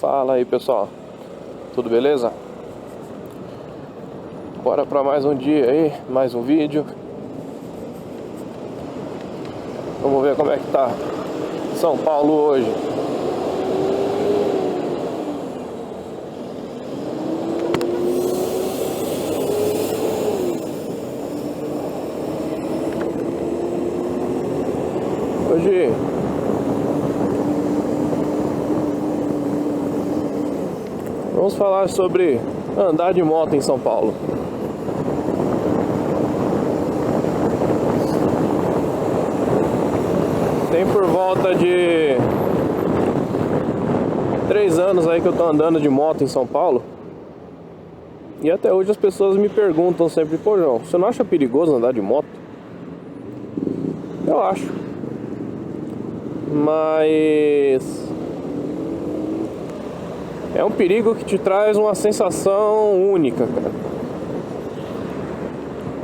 Fala aí, pessoal, tudo beleza? Bora pra mais um dia aí, mais um vídeo. Vamos ver como é que tá São Paulo hoje. Hoje vamos falar sobre andar de moto em São Paulo. Tem por volta de 3 anos aí que eu tô andando de moto em São Paulo. E até hoje as pessoas me perguntam sempre: pô, João, você não acha perigoso andar de moto? Eu acho. Mas é um perigo que te traz uma sensação única, cara.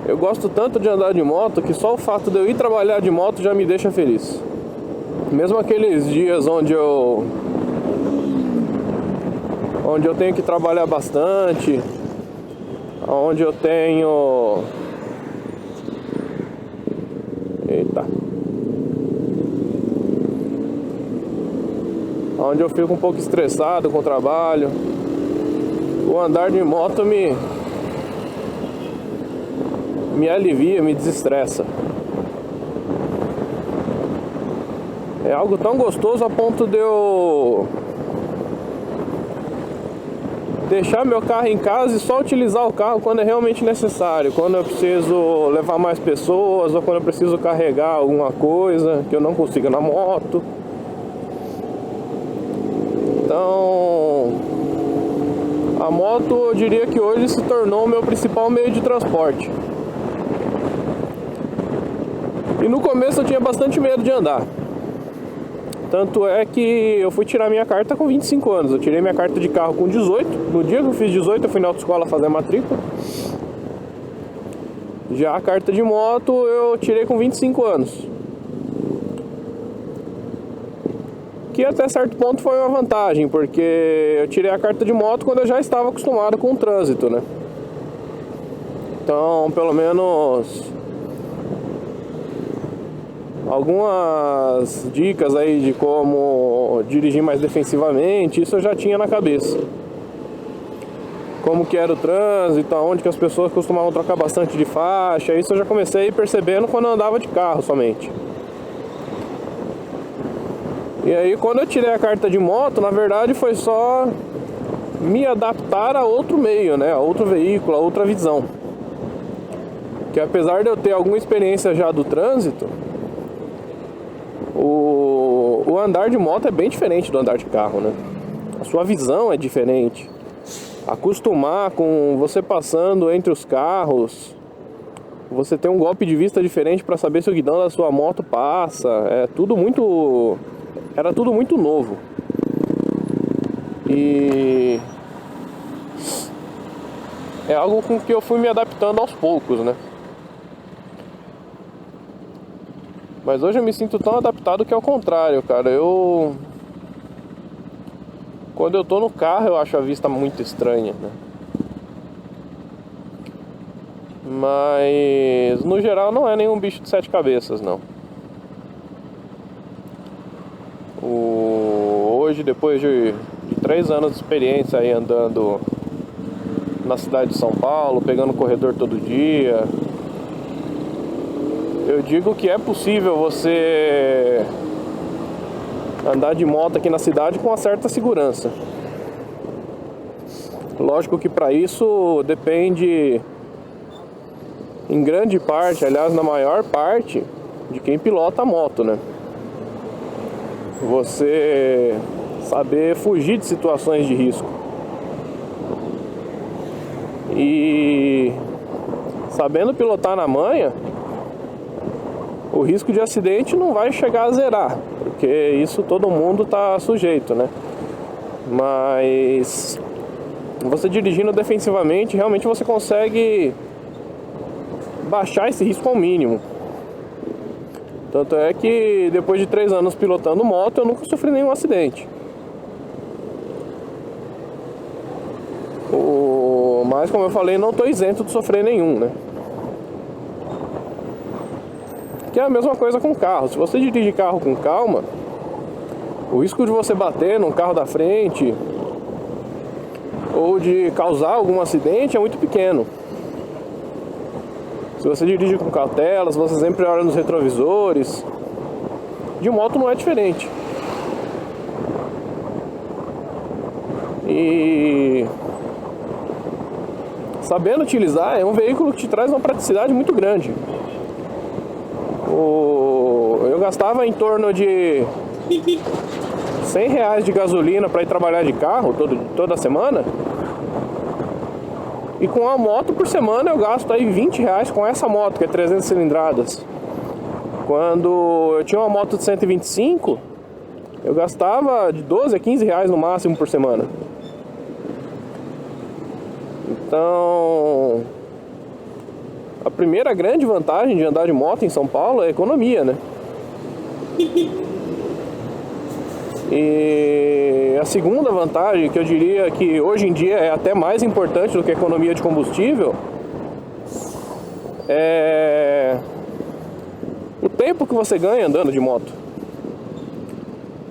Eu gosto tanto de andar de moto que só o fato de eu ir trabalhar de moto já me deixa feliz. Mesmo aqueles dias onde eu tenho que trabalhar bastante, onde eu tenho... Eita. Onde eu fico um pouco estressado com o trabalho, o andar de moto me alivia, me desestressa. É algo tão gostoso a ponto de eu deixar meu carro em casa e só utilizar o carro quando é realmente necessário, quando eu preciso levar mais pessoas ou quando eu preciso carregar alguma coisa que eu não consiga na moto. Então, a moto, eu diria que hoje se tornou o meu principal meio de transporte. E no começo eu tinha bastante medo de andar. Tanto é que eu fui tirar minha carta com 25 anos. Eu tirei minha carta de carro com 18. No dia que eu fiz 18, eu fui na autoescola fazer a matrícula. Já a carta de moto eu tirei com 25 anos. Que até certo ponto foi uma vantagem, porque eu tirei a carta de moto quando eu já estava acostumado com o trânsito, né? Então, pelo menos algumas dicas aí de como dirigir mais defensivamente, isso eu já tinha na cabeça. Como que era o trânsito, aonde que as pessoas costumavam trocar bastante de faixa, isso eu já comecei a ir percebendo quando eu andava de carro somente. E aí, quando eu tirei a carta de moto, na verdade foi só me adaptar a outro meio, né? A outro veículo, a outra visão. Que apesar de eu ter alguma experiência já do trânsito, o andar de moto é bem diferente do andar de carro, né? A sua visão é diferente. Acostumar com você passando entre os carros, você ter um golpe de vista diferente para saber se o guidão da sua moto passa, era tudo muito novo. E é algo com que eu fui me adaptando aos poucos, né? Mas hoje eu me sinto tão adaptado que é o contrário, cara. Quando eu tô no carro eu acho a vista muito estranha, né? Mas no geral não é nenhum bicho de 7 cabeças, não. Hoje, depois de 3 anos de experiência aí andando na cidade de São Paulo, pegando corredor todo dia, eu digo que é possível você andar de moto aqui na cidade com uma certa segurança. Lógico que para isso depende, em grande parte, aliás, na maior parte, de quem pilota a moto, né? Você saber fugir de situações de risco. E sabendo pilotar na manha, o risco de acidente não vai chegar a zerar, porque isso todo mundo tá sujeito, né? Mas você dirigindo defensivamente, realmente você consegue baixar esse risco ao mínimo. Tanto é que depois de 3 anos pilotando moto, eu nunca sofri nenhum acidente. Mas como eu falei, não estou isento de sofrer nenhum, né? Que é a mesma coisa com carro. Se você dirige carro com calma, o risco de você bater num carro da frente ou de causar algum acidente é muito pequeno. Se você dirige com cautela, se você sempre olha nos retrovisores, de moto não é diferente. E sabendo utilizar, é um veículo que te traz uma praticidade muito grande. Eu gastava em torno de R$100 de gasolina para ir trabalhar de carro toda semana. E com a moto por semana eu gasto aí R$20 com essa moto, que é 300 cilindradas. Quando eu tinha uma moto de 125, eu gastava de R$12 a R$15 no máximo por semana. Então, a primeira grande vantagem de andar de moto em São Paulo é a economia, né? E a segunda vantagem, que eu diria que hoje em dia é até mais importante do que a economia de combustível, é o tempo que você ganha andando de moto.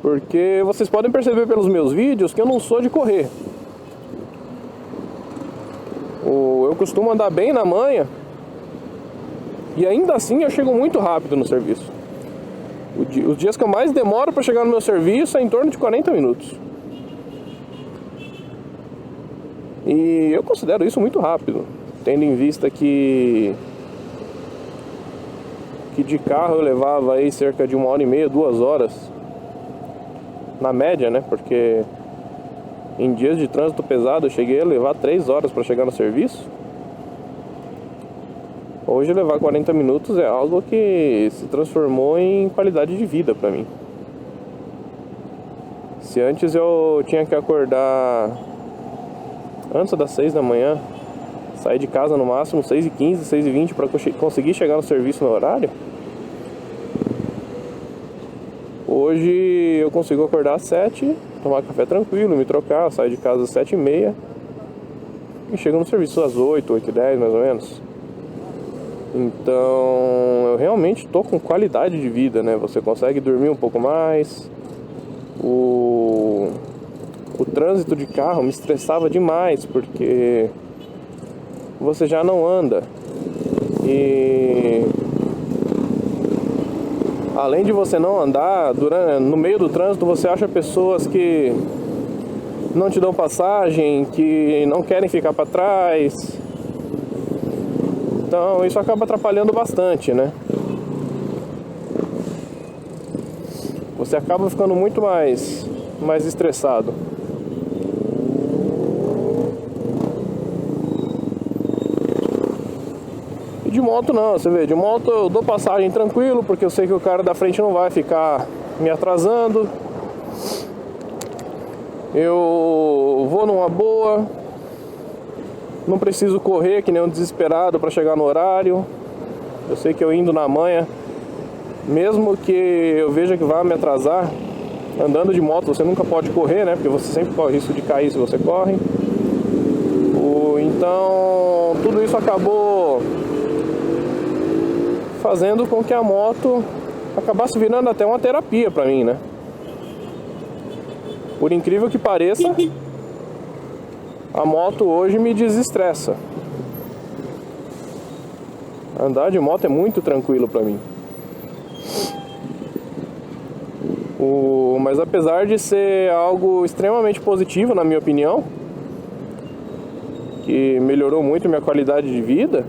Porque vocês podem perceber pelos meus vídeos que eu não sou de correr. Eu costumo andar bem na manha e ainda assim eu chego muito rápido no serviço. Os dias que eu mais demoro para chegar no meu serviço é em torno de 40 minutos. E eu considero isso muito rápido, tendo em vista que de carro eu levava aí cerca de 1h30, 2 horas, na média, né? Porque em dias de trânsito pesado eu cheguei a levar 3 horas para chegar no serviço. Hoje levar 40 minutos é algo que se transformou em qualidade de vida para mim. Se antes eu tinha que acordar antes das 6 da manhã, sair de casa no máximo 6h15, 6h20 para conseguir chegar no serviço no horário, hoje eu consigo acordar às 7, tomar café tranquilo, me trocar, sair de casa às 7h30 e chego no serviço às 8, 8h10 mais ou menos. Então eu realmente tô com qualidade de vida, né? Você consegue dormir um pouco mais. O trânsito de carro me estressava demais, porque você já não anda. E além de você não andar, no meio do trânsito você acha pessoas que não te dão passagem, que não querem ficar para trás. Então isso acaba atrapalhando bastante, né? Você acaba ficando muito mais estressado. E de moto não, você vê, de moto eu dou passagem tranquilo, porque eu sei que o cara da frente não vai ficar me atrasando. Eu vou numa boa. Não preciso correr que nem um desesperado para chegar no horário. Eu sei que eu indo na manha, mesmo que eu veja que vai me atrasar, andando de moto você nunca pode correr, né? Porque você sempre corre risco de cair se você corre. Então tudo isso acabou fazendo com que a moto acabasse virando até uma terapia para mim, né? Por incrível que pareça, a moto hoje me desestressa. Andar de moto é muito tranquilo pra mim. Mas apesar de ser algo extremamente positivo, na minha opinião, que melhorou muito minha qualidade de vida,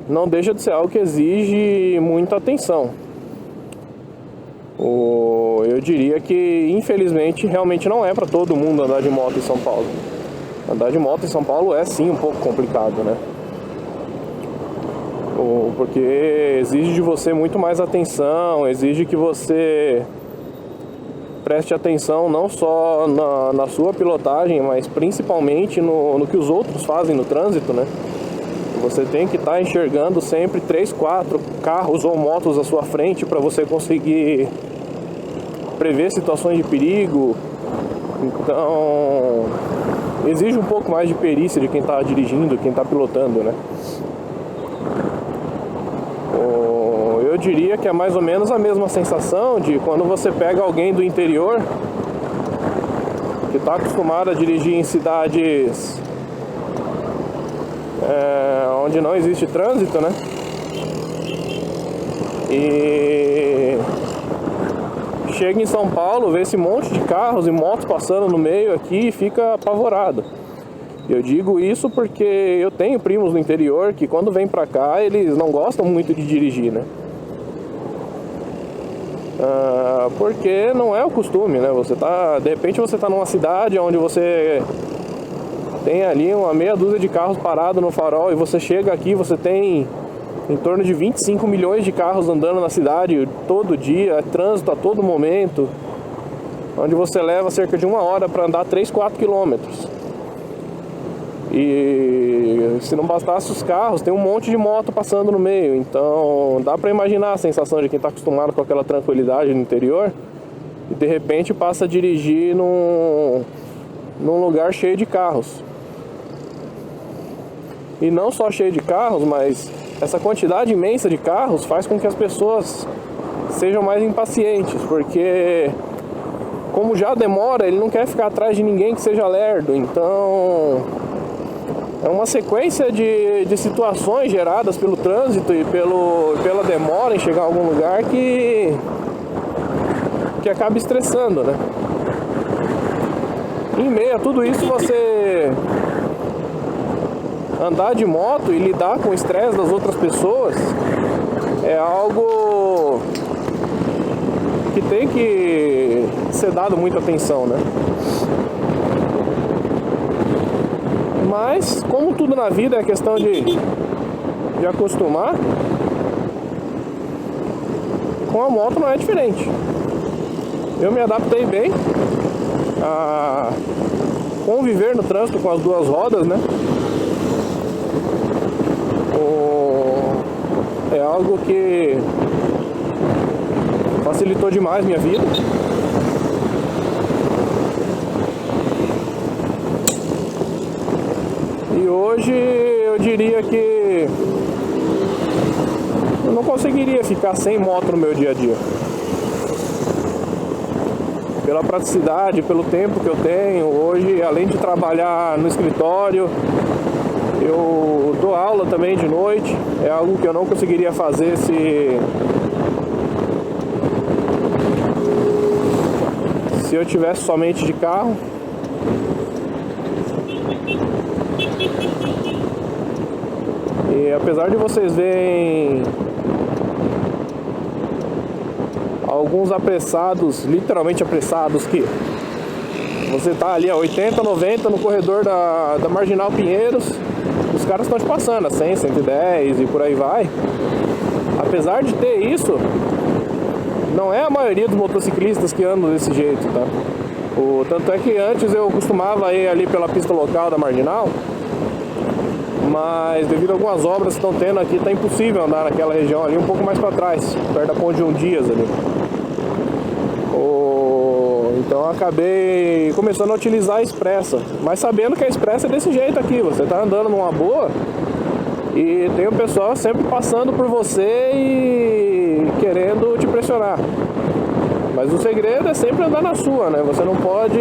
não deixa de ser algo que exige muita atenção. Eu diria que, infelizmente, realmente não é para todo mundo andar de moto em São Paulo. Andar de moto em São Paulo é sim um pouco complicado, né? Porque exige de você muito mais atenção, exige que você preste atenção não só na sua pilotagem, mas principalmente no que os outros fazem no trânsito, né? Você tem que estar enxergando sempre 3, 4 carros ou motos à sua frente para você conseguir prever situações de perigo. Então, exige um pouco mais de perícia de quem está dirigindo, quem está pilotando, né? Eu diria que é mais ou menos a mesma sensação de quando você pega alguém do interior que está acostumado a dirigir em cidades onde não existe trânsito, né? E chega em São Paulo, vê esse monte de carros e motos passando no meio aqui e fica apavorado. Eu digo isso porque eu tenho primos no interior que quando vêm pra cá eles não gostam muito de dirigir, né? Porque não é o costume, né? De repente você tá numa cidade onde você tem ali uma meia dúzia de carros parados no farol e você chega aqui, você tem em torno de 25 milhões de carros andando na cidade todo dia, é trânsito a todo momento, onde você leva cerca de 1 hora para andar 3, 4 quilômetros. E se não bastasse os carros, tem um monte de moto passando no meio. Então dá para imaginar a sensação de quem está acostumado com aquela tranquilidade no interior e de repente passa a dirigir num lugar cheio de carros. E não só cheio de carros, mas essa quantidade imensa de carros faz com que as pessoas sejam mais impacientes, porque como já demora, ele não quer ficar atrás de ninguém que seja lerdo. Então é uma sequência de situações geradas pelo trânsito e pela demora em chegar a algum lugar que acaba estressando, né? Em meio a tudo isso, você andar de moto e lidar com o estresse das outras pessoas é algo que tem que ser dado muita atenção, né? Mas, como tudo na vida é questão de acostumar, com a moto não é diferente. Eu me adaptei bem a conviver no trânsito com as duas rodas, né? É algo que facilitou demais minha vida. E hoje eu diria que eu não conseguiria ficar sem moto no meu dia a dia. Pela praticidade, pelo tempo que eu tenho. Hoje, além de trabalhar no escritório, eu dou aula também de noite. É algo que eu não conseguiria fazer se eu tivesse somente de carro. E apesar de vocês verem alguns apressados, literalmente apressados, que você tá ali a 80, 90 no corredor da Marginal Pinheiros, os caras estão te passando a 100, 110 e por aí vai. Apesar de ter isso, não é a maioria dos motociclistas que andam desse jeito, tá? Tanto é que antes eu costumava ir ali pela pista local da Marginal, mas devido a algumas obras que estão tendo aqui, tá impossível andar naquela região ali, um pouco mais para trás, perto da Ponte João Dias ali. Então eu acabei começando a utilizar a expressa, mas sabendo que a expressa é desse jeito aqui, você tá andando numa boa e tem o pessoal sempre passando por você e querendo te pressionar. Mas o segredo é sempre andar na sua, né? Você não pode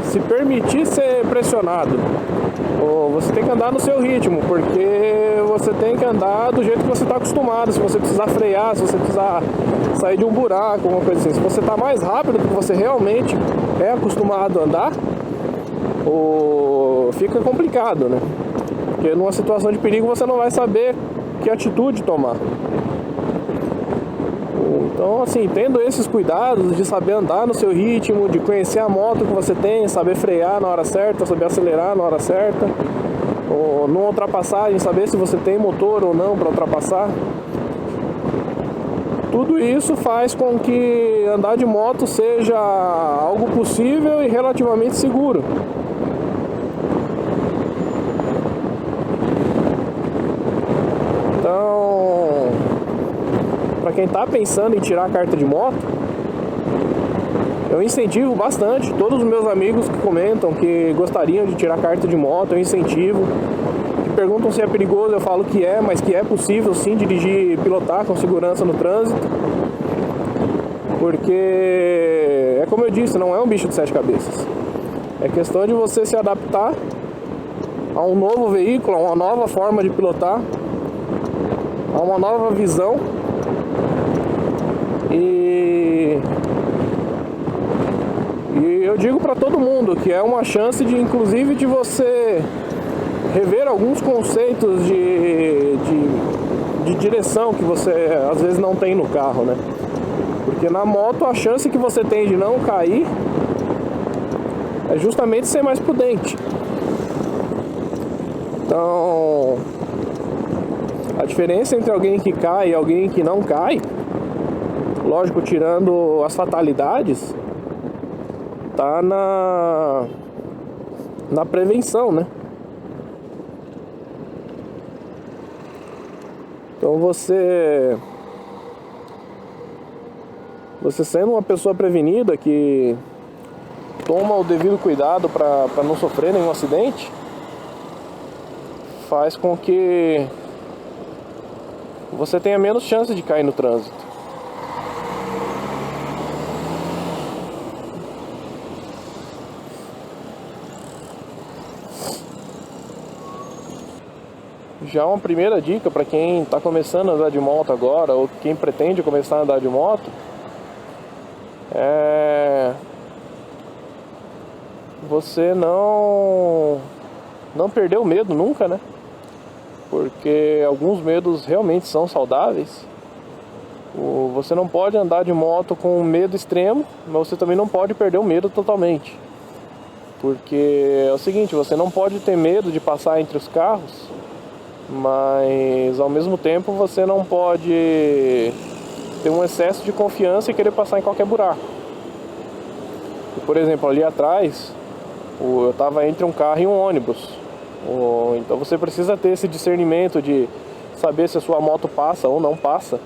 se permitir ser pressionado. Ou você tem que andar no seu ritmo, porque você tem que andar do jeito que você está acostumado. Se você precisar frear, se você precisar sair de um buraco, alguma coisa assim. Se você está mais rápido do que você realmente é acostumado a andar, fica complicado, né? Porque numa situação de perigo você não vai saber que atitude tomar. Então, assim, tendo esses cuidados de saber andar no seu ritmo, de conhecer a moto que você tem, saber frear na hora certa, saber acelerar na hora certa, ou numa ultrapassagem, saber se você tem motor ou não para ultrapassar. Tudo isso faz com que andar de moto seja algo possível e relativamente seguro. Então, para quem está pensando em tirar a carta de moto, Eu incentivo bastante todos os meus amigos que comentam que gostariam de tirar carta de moto, eu incentivo. Que perguntam se é perigoso, eu falo que é, mas que é possível sim dirigir e pilotar com segurança no trânsito. Porque é como eu disse, não é um bicho de 7 cabeças. É questão de você se adaptar a um novo veículo, a uma nova forma de pilotar, a uma nova visão. E eu digo para todo mundo que é uma chance de, inclusive, de você rever alguns conceitos de direção que você às vezes não tem no carro, né? Porque na moto a chance que você tem de não cair é justamente ser mais prudente. Então, a diferença entre alguém que cai e alguém que não cai, lógico, tirando as fatalidades, tá na prevenção, né? Então você sendo uma pessoa prevenida que toma o devido cuidado para não sofrer nenhum acidente, faz com que você tenha menos chance de cair no trânsito. Já uma primeira dica para quem está começando a andar de moto agora, ou quem pretende começar a andar de moto, é você não perder o medo nunca, né? Porque alguns medos realmente são saudáveis. Você não pode andar de moto com medo extremo, mas você também não pode perder o medo totalmente. Porque é o seguinte, você não pode ter medo de passar entre os carros, mas ao mesmo tempo você não pode ter um excesso de confiança e querer passar em qualquer buraco. Por exemplo, ali atrás eu estava entre um carro e um ônibus. Então você precisa ter esse discernimento de saber se a sua moto passa ou não passa.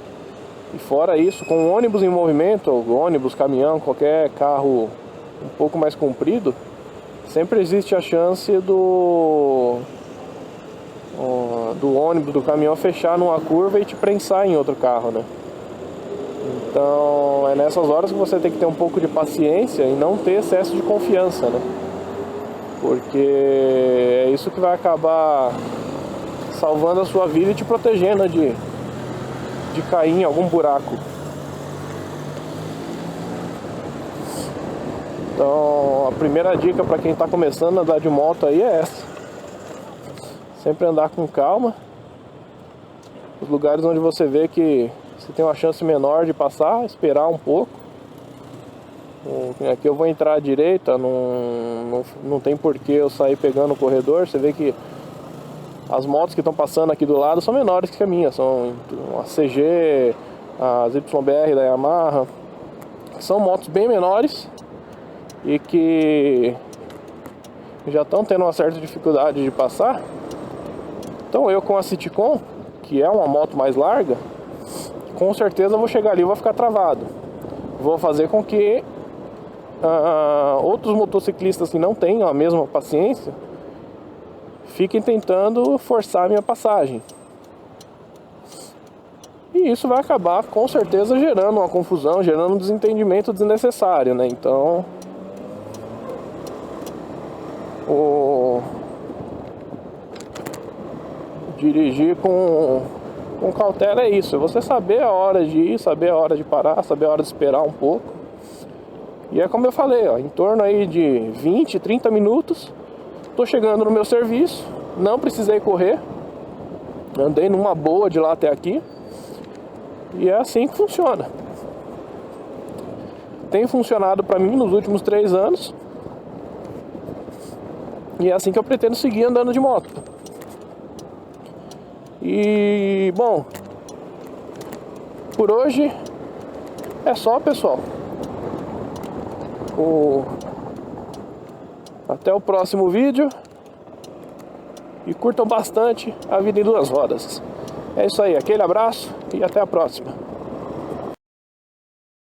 E fora isso, com o ônibus em movimento, ônibus, caminhão, qualquer carro um pouco mais comprido, sempre existe a chance do ônibus, do caminhão fechar numa curva e te prensar em outro carro, né? Então é nessas horas que você tem que ter um pouco de paciência e não ter excesso de confiança, né? Porque é isso que vai acabar salvando a sua vida e te protegendo de cair em algum buraco. Então a primeira dica para quem está começando a andar de moto aí é essa: sempre andar com calma. Os lugares onde você vê que você tem uma chance menor de passar, esperar um pouco. Aqui eu vou entrar à direita, não tem porquê eu sair pegando o corredor. Você vê que as motos que estão passando aqui do lado são menores que a minha, são a CG, as YBR da Yamaha, são motos bem menores e que já estão tendo uma certa dificuldade de passar. Então eu com a Citicon, que é uma moto mais larga, com certeza eu vou chegar ali e vou ficar travado. Vou fazer com que outros motociclistas que não tenham a mesma paciência fiquem tentando forçar a minha passagem. E isso vai acabar com certeza gerando uma confusão, gerando um desentendimento desnecessário, né? Então dirigir com cautela é isso, é você saber a hora de ir, saber a hora de parar, saber a hora de esperar um pouco. E é como eu falei, ó, em torno aí de 20, 30 minutos, tô chegando no meu serviço, não precisei correr, andei numa boa de lá até aqui, e é assim que funciona. Tem funcionado para mim nos últimos 3 anos, e é assim que eu pretendo seguir andando de moto. E, bom, por hoje é só, pessoal. Até o próximo vídeo. E curtam bastante a vida em 2 rodas. É isso aí, aquele abraço e até a próxima.